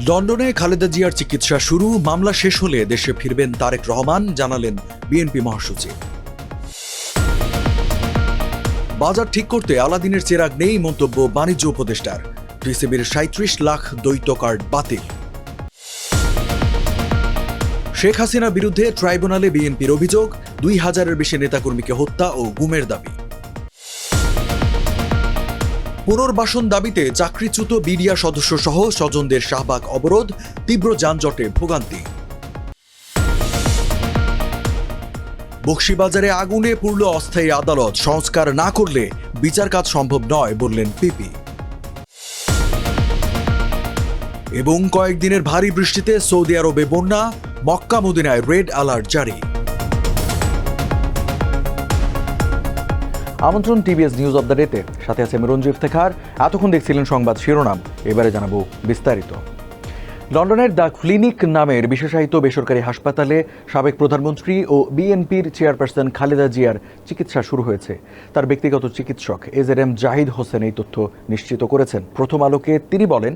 লন্ডনে খালেদা জিয়ার চিকিৎসা শুরু, মামলা শেষ হলে দেশে ফিরবেন তারেক রহমান, জানালেন বিএনপি মহাসচিব। বাজার ঠিক করতে আলাদিনের চেরাগ নেই, মন্তব্য বাণিজ্য উপদেষ্টার। টিসিবির ৩৭ লাখ দ্বৈত কার্ড বাতিল। শেখ হাসিনার বিরুদ্ধে ট্রাইব্যুনালে বিএনপির অভিযোগ, ২,০০০-এর বেশি নেতাকর্মীকে হত্যা ও গুমের দাবি। পুনর্বাসন দাবিতে চাকরিচ্যুত বিডিআর সদস্য সহ স্বজনদের শাহবাগ অবরোধ, তীব্র যানজটে ভোগান্তি। বকশীবাজারে আগুনে পুড়ল অস্থায়ী আদালত, সংস্কার না করলে বিচার কাজ সম্ভব নয় বললেন পিপি। এবং কয়েকদিনের ভারী বৃষ্টিতে সৌদি আরবে বন্যা, মক্কা মদিনায় রেড অ্যালার্ট জারি। আমন্ত্রণ টিভিএস নিউজ অব দ্য ডেতে, সাথে আছে রঞ্জু ইফতেখার। এতক্ষণ দেখছিলেন সংবাদ শিরোনাম, এবারে জানাবো বিস্তারিত। লন্ডনের দ্য ক্লিনিক নামের বিশেষায়িত বেসরকারি হাসপাতালে সাবেক প্রধানমন্ত্রী ও বিএনপির চেয়ারপারসন খালেদা জিয়ার চিকিৎসা শুরু হয়েছে। তার ব্যক্তিগত চিকিৎসক এজেএম জাহিদ হোসেন এই তথ্য নিশ্চিত করেছেন। প্রথম আলোকে তিনি বলেন,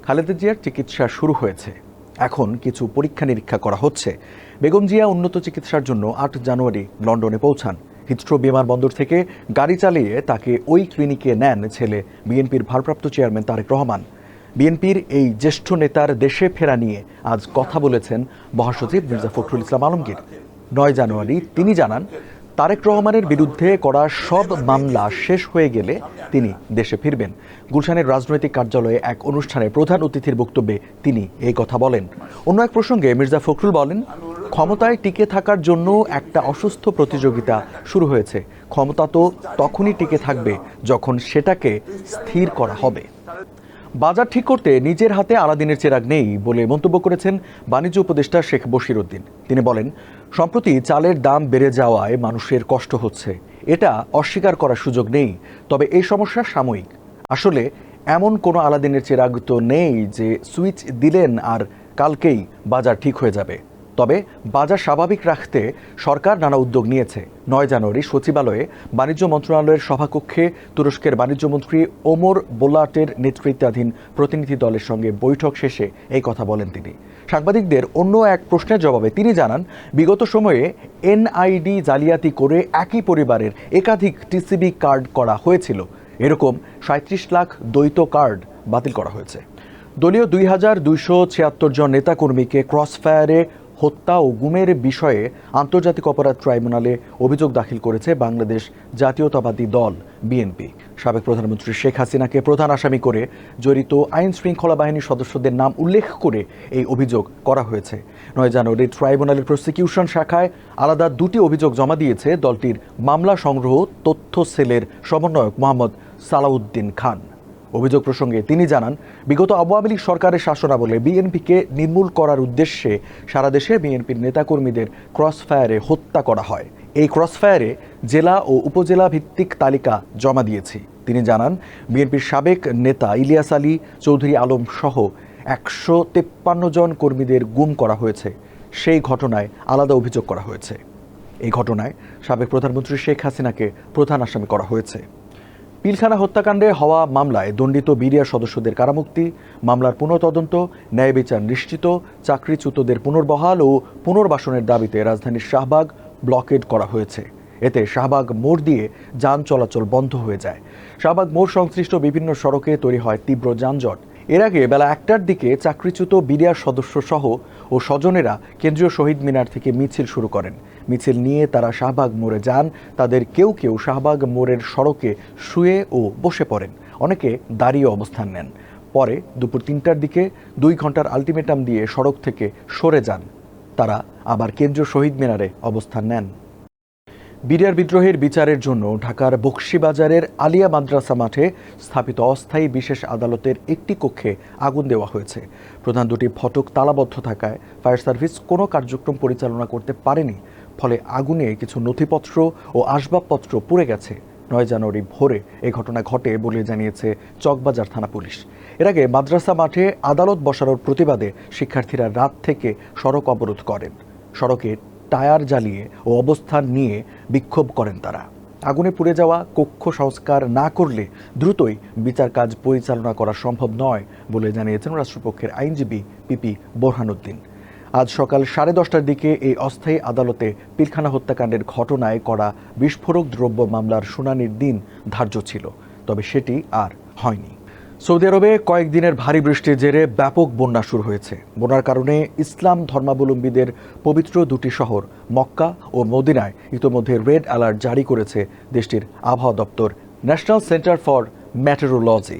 খালেদা জিয়ার চিকিৎসা শুরু হয়েছে, এখন কিছু পরীক্ষা নিরীক্ষা করা হচ্ছে। বেগম জিয়া উন্নত চিকিৎসার জন্য ৮ জানুয়ারি লন্ডনে পৌঁছান। হিথ্রো বিমানবন্দর থেকে গাড়ি চালিয়ে তাকে ওই ক্লিনিকে নেন ছেলে বিএনপির ভারপ্রাপ্ত চেয়ারম্যান তারেক রহমান। বিএনপির এই জ্যেষ্ঠ নেতার দেশে ফেরা নিয়ে আজ কথা বলেছেন মহাসচিব মির্জা ফখরুল ইসলাম আলমগীর। ৯ জানুয়ারি তিনি জানান, তারেক রহমানের বিরুদ্ধে করা সব মামলা শেষ হয়ে গেলে তিনি দেশে ফিরবেন। গুলশানের রাজনৈতিক কার্যালয়ে এক অনুষ্ঠানে প্রধান অতিথির বক্তব্যে তিনি এই কথা বলেন। অন্য এক প্রসঙ্গে মির্জা ফখরুল বলেন, ক্ষমতায় টিকে থাকার জন্য একটা অসুস্থ প্রতিযোগিতা শুরু হয়েছে। ক্ষমতা তো তখনই টিকে থাকবে যখন সেটাকে স্থির করা হবে। বাজার ঠিক করতে নিজের হাতে আলাদিনের চেরাগ নেই বলে মন্তব্য করেছেন বাণিজ্য উপদেষ্টা শেখ বশির উদ্দিন। তিনি বলেন, সম্প্রতি চালের দাম বেড়ে যাওয়ায় মানুষের কষ্ট হচ্ছে, এটা অস্বীকার করার সুযোগ নেই। তবে এই সমস্যা সাময়িক। আসলে এমন কোনো আলাদিনের চেরাগ তো নেই যে সুইচ দিলেন আর কালকেই বাজার ঠিক হয়ে যাবে। তবে বাজার স্বাভাবিক রাখতে সরকার নানা উদ্যোগ নিয়েছে। ৯ জানুয়ারি সচিবালয়ে বাণিজ্য মন্ত্রণালয়ের সভাকক্ষে তুরস্কের বাণিজ্যমন্ত্রী ওমর বোলাটের নেতৃত্বাধীন প্রতিনিধি দলের সঙ্গে বৈঠক শেষে এই কথা বলেন তিনি। সাংবাদিকদের অন্য এক প্রশ্নের জবাবে তিনি জানান, বিগত সময়ে এনআইডি জালিয়াতি করে একই পরিবারের একাধিক টিসিবি কার্ড করা হয়েছিল। এরকম ৩৭ লাখ দ্বৈত কার্ড বাতিল করা হয়েছে। দলীয় ২,২৭৬ জন নেতাকর্মীকে ক্রসফায়ারে হত্যা ও গুমের বিষয়ে আন্তর্জাতিক অপরাধ ট্রাইব্যুনালে অভিযোগ দাখিল করেছে বাংলাদেশ জাতীয়তাবাদী দল বিএনপি। সাবেক প্রধানমন্ত্রী শেখ হাসিনাকে প্রধান আসামি করে জড়িত আইন শৃঙ্খলা বাহিনীর সদস্যদের নাম উল্লেখ করে এই অভিযোগ করা হয়েছে। ৯ জানুয়ারি ট্রাইব্যুনালের প্রসিকিউশন শাখায় আলাদা 2টি অভিযোগ জমা দিয়েছে দলটির মামলা সংগ্রহ তথ্য সেলের সমন্বয়ক মোহাম্মদ সালাউদ্দিন খান। অভিযোগ প্রসঙ্গে তিনি জানান, বিগত আওয়ামী লীগ সরকারের শাসনামলে বিএনপিকে নির্মূল করার উদ্দেশ্যে সারা দেশে বিএনপির নেতাকর্মীদের ক্রসফায়ারে হত্যা করা হয়। এই ক্রসফায়ারে জেলা ও উপজেলা ভিত্তিক তালিকা জমা দিয়েছি। তিনি জানান, বিএনপির সাবেক নেতা ইলিয়াস আলী চৌধুরী আলম সহ ১৫৩ জন কর্মীদের গুম করা হয়েছে। সেই ঘটনায় আলাদা অভিযোগ করা হয়েছে। এই ঘটনায় সাবেক প্রধানমন্ত্রী শেখ হাসিনাকে প্রধান আসামি করা হয়েছে। পিলখানা হত্যাকাণ্ডে হওয়া মামলায় দণ্ডিত বিডিআর সদস্যদের কারামুক্তি, মামলার পুনঃতদন্ত, ন্যায় বিচার নিশ্চিত, চাকরিচ্যুতদের পুনর্বহাল ও পুনর্বাসনের দাবিতে রাজধানীর শাহবাগ ব্লকেড করা হয়েছে। এতে শাহবাগ মোড় দিয়ে যান চলাচল বন্ধ হয়ে যায়। শাহবাগ মোড় সংশ্লিষ্ট বিভিন্ন সড়কে তৈরি হয় তীব্র যানজট। এর আগে বেলা 1টার দিকে চাকরিচ্যুত বিডিআর সদস্য সহ ও স্বজনেরা কেন্দ্রীয় শহীদ মিনার থেকে মিছিল শুরু করেন। মিছিল নিয়ে তারা শাহবাগ মোড়ে যান। তাদের কেউ কেউ শাহবাগ মোড়ের সড়কে শুয়ে ও বসে পড়েন, অনেকে দাঁড়িয়ে অবস্থান নেন। পরে দুপুর 3টার দিকে 2 ঘন্টার আলটিমেটাম দিয়ে সড়ক থেকে সরে যান। তারা আবার কেন্দ্রীয় শহীদ মিনারে অবস্থান নেন। বিডিআর বিদ্রোহের বিচারের জন্য ঢাকার বকশীবাজারের আলিয়া মাদ্রাসা মাঠে স্থাপিত অস্থায়ী বিশেষ আদালতের একটি কক্ষে আগুন দেওয়া হয়েছে। প্রধান 2টি ফটক তালাবদ্ধ থাকায় ফায়ার সার্ভিস কোনো কার্যক্রম পরিচালনা করতে পারেনি। ফলে আগুনে কিছু নথিপত্র ও আসবাবপত্র পুড়ে গেছে। ৯ জানুয়ারি ভোরে এই ঘটনা ঘটে বলে জানিয়েছে চকবাজার থানা পুলিশ। এর আগে মাদ্রাসা মাঠে আদালত বসানোর প্রতিবাদে শিক্ষার্থীরা রাত থেকে সড়ক অবরোধ করেন। সড়কে টায়ার জ্বালিয়ে ও অবস্থান নিয়ে বিক্ষোভ করেন তারা। আগুনে পুড়ে যাওয়া কক্ষ সংস্কার না করলে দ্রুতই বিচার কাজ পরিচালনা করা সম্ভব নয় বলে জানিয়েছেন রাষ্ট্রপক্ষের আইনজীবী পিপি বোরহানুদ্দিন। আজ সকাল 10:30টার দিকে এই অস্থায়ী আদালতে পিলখানা হত্যাকাণ্ডের ঘটনায় করা বিস্ফোরক দ্রব্য মামলার শুনানির দিন ধার্য ছিল, তবে সেটি আর হয়নি। সৌদি আরবে কয়েকদিনের ভারী বৃষ্টির জেরে ব্যাপক বন্যা শুরু হয়েছে। বন্যার কারণে ইসলাম ধর্মাবলম্বীদের পবিত্র দুটি শহর মক্কা ও মদিনায় ইতোমধ্যে রেড অ্যালার্ট জারি করেছে দেশটির আবহাওয়া দপ্তর ন্যাশনাল সেন্টার ফর মেটেরোলজি।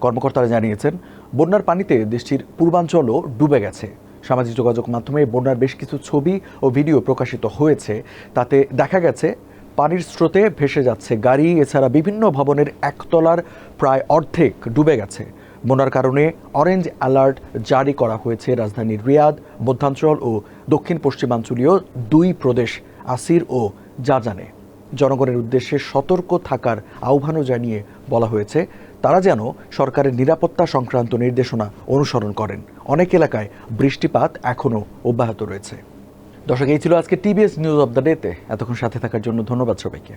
কর্মকর্তারা জানিয়েছেন, বন্যার পানিতে দেশটির পূর্বাঞ্চলও ডুবে গেছে। সামাজিক যোগাযোগ মাধ্যমে বন্যার বেশ কিছু ছবি ও ভিডিও প্রকাশিত হয়েছে। তাতে দেখা গেছে পানির স্রোতে ভেসে যাচ্ছে গাড়ি, এছাড়া বিভিন্ন ভবনের একতলার প্রায় অর্ধেক ডুবে গেছে। বন্যার কারণে অরেঞ্জ অ্যালার্ট জারি করা হয়েছে রাজধানী রিয়াদ, মধ্যাঞ্চল ও দক্ষিণ পশ্চিমাঞ্চলীয় দুই প্রদেশ আসির ও জাজানে। জনগণের উদ্দেশ্যে সতর্ক থাকার আহ্বানও জানিয়ে বলা হয়েছে তারা যেন সরকারের নিরাপত্তা সংক্রান্ত নির্দেশনা অনুসরণ করেন। অনেক এলাকায় বৃষ্টিপাত এখনও অব্যাহত রয়েছে। দর্শক, এই ছিল আজকে টিবিএস নিউজ অব দ্য ডেতে। এতক্ষণ সাথে থাকার জন্য ধন্যবাদ সবাইকে।